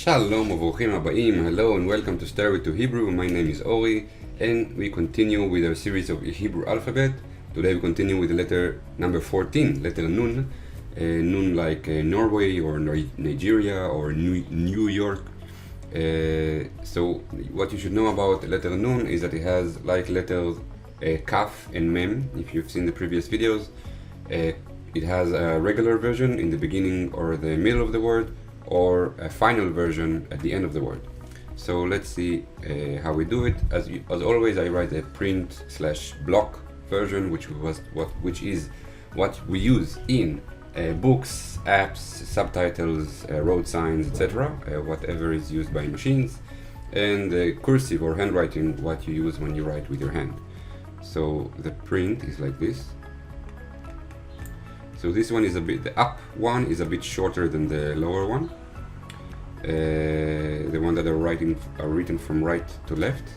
Shalom וברוכים הבאים, hello and welcome to Stairway to Hebrew. My name is Ori and we continue with our series of Hebrew alphabet. Today we continue with the letter number 14, letter Nun. Nun like Norway or Nigeria or New York. So what you should know about the letter Nun is that it has like letters Kaf and Mem. If you've seen the previous videos, it has a regular version in the beginning or the middle of the word, or a final version at the end of the word. So let's see how we do it. As always, I write a print/block version, which is what we use in books, apps, subtitles, road signs, etc. Whatever is used by machines, and cursive or handwriting, what you use when you write with your hand. So the print is like this. So this one is the up one is a bit shorter than the lower one. The one that are written from right to left.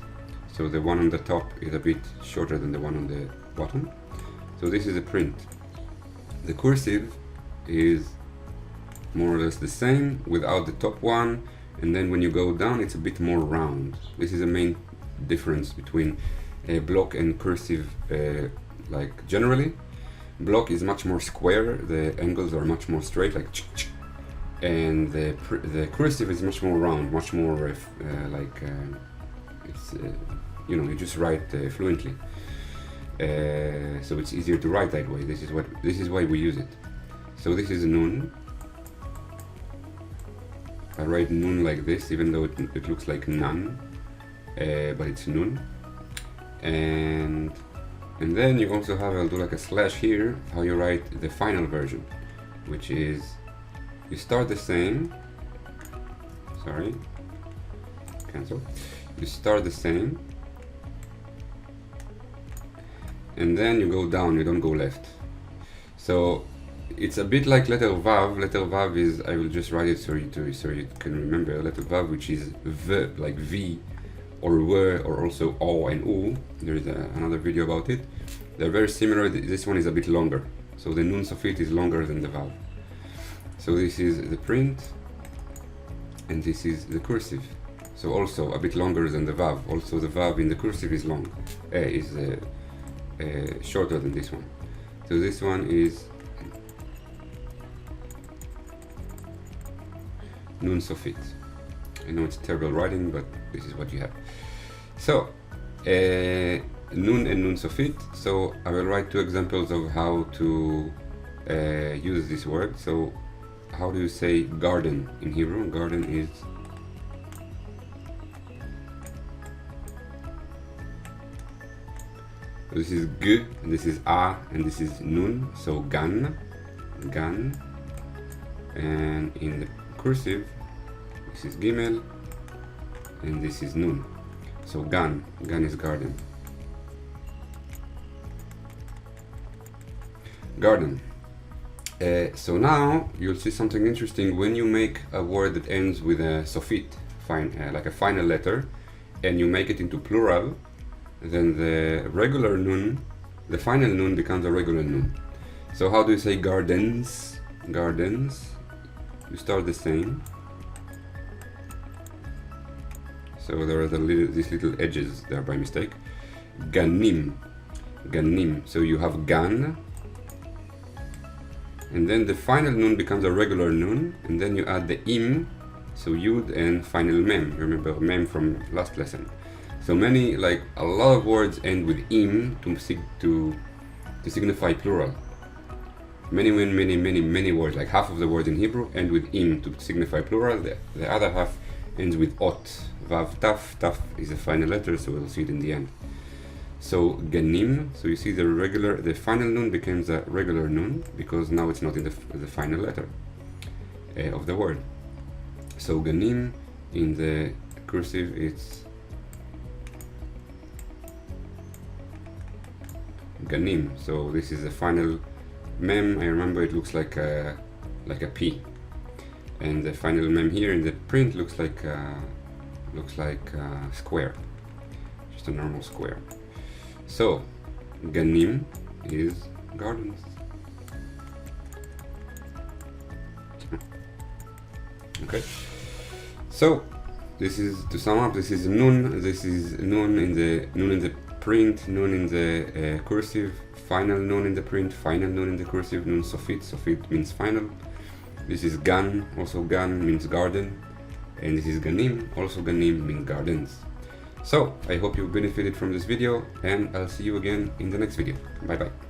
So the one on the top is a bit shorter than the one on the bottom. So this is a print. The cursive is more or less the same without the top one, and then when you go down it's a bit more round. This is the main difference between block and cursive, like generally. Block is much more square, the angles are much more straight, like ch-ch, and the cursive is much more round, much more it's you just write fluently. So it's easier to write that way. This is why we use it. So this is Nun. I write Nun like this, even though it looks like Nun, but it's Nun. And then you also have, I'll do like a slash here, how you write the final version, which is, you start the same, you start the same, and then you go down, you don't go left. So it's a bit like letter Vav. Letter Vav is, I will just write it so you can remember, letter Vav, which is V, like V, or W, or also O and U. There is another video about it. They're very similar. This one is a bit longer, so the Nun Sofit is longer than the Vav. So this is the print, and this is the cursive. So also a bit longer than the Vav. Also the Vav in the cursive is long, shorter than this one. So this one is Nun Sofit. I know it's terrible writing, but this is what you have. So, Nun and Nun Sofit. So I will write two examples of how to use this word. So how do you say garden in Hebrew? Garden is this is G, and this is A, and this is Nun. So gan, and in the cursive, this is Gimel, and this is Nun. So gan is garden. Garden. So now you'll see something interesting. When you make a word that ends with a sofit, like a final letter, and you make it into plural, then the regular Nun, the final Nun becomes a regular Nun. So how do you say gardens? Gardens. You start the same. So there are these little edges there by mistake. Ganim. So you have gan, and then the final Nun becomes a regular Nun, and then you add the im, so Yud and final Mem. Remember Mem from last lesson. So a lot of words end with im to signify plural. Many words, like half of the words in Hebrew end with im to signify plural. The other half ends with ot. Vav taf. Taf is the final letter, so we'll see it in the end. So ganim. So you see the final Nun becomes a regular Nun because now it's not in the final letter of the word. So ganim in the cursive it's ganim. So this is the final Mem. I remember it looks like a P, and the final Mem here in the print looks like a square, just a normal square. So ganim is gardens. Okay. So this is, to sum up, this is nun. This is nun in the print, nun in the cursive, final nun in the print, final nun in the cursive, nun sofit. Sofit means final. This is gan, also gan means garden, and this is ganim, also ganim means gardens. So I hope you benefited from this video, and I'll see you again in the next video. Bye bye.